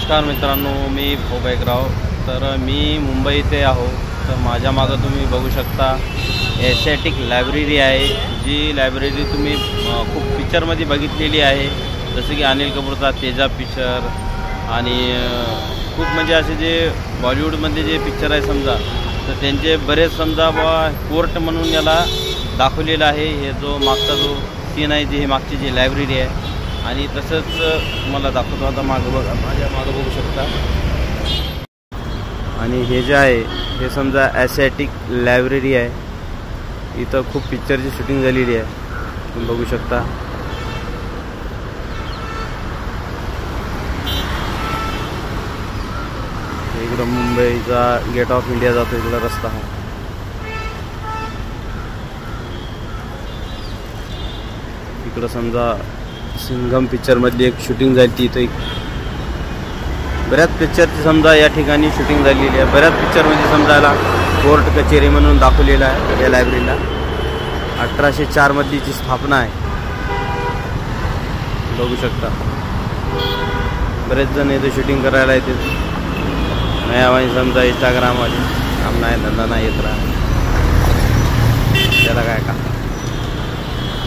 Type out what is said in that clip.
नमस्कार मित्रांनो, मी भोबाईकराव. तर मी मुंबई इथे आहो. तर माझ्या मागं तुम्ही बघू शकता एशियाटिक लायब्ररी आहे. जी लायब्ररी तुम्ही खूप पिक्चरमध्ये बघितलेली आहे, जसं की अनिल कपूरचा तेजा पिक्चर आणि खूप म्हणजे असे जे बॉलिवूडमध्ये जे पिक्चर आहे समजा, तर त्यांचे बरेच समजा कोर्ट म्हणून याला दाखवलेलं आहे. हे जो मागचा जो सीन आहे, जी मागची जी लायब्ररी आहे. आणि तसंच तुम्हाला दाखवतो, आता मागं बघा, माझ्या मागं बघू शकता. आणि हे जे आहे हे समजा एशियाटिक लायब्ररी आहे. इथं खूप पिक्चरची शूटिंग झालेली आहे, तुम्ही बघू शकता. इकडं मुंबईचा गेट ऑफ इंडिया जातो, इकडं रस्ता आहे. इकडं समजा सिंघम पिक्चरमधली एक शूटिंग झाली ती. इथं बऱ्याच पिक्चरची समजा या ठिकाणी शूटिंग झालेली आहे. बऱ्याच पिक्चरमध्ये समजायला कोर्ट कचेरी म्हणून दाखवलेलं आहे या लायब्ररीला. 1804 मधलीची स्थापना आहे, बघू शकता. बरेच जण इथे शूटिंग करायला येते. नयावानी समजा इंस्टाग्रामवाले काम नाही, धंदा नाही, येत राहा, त्याला काय का.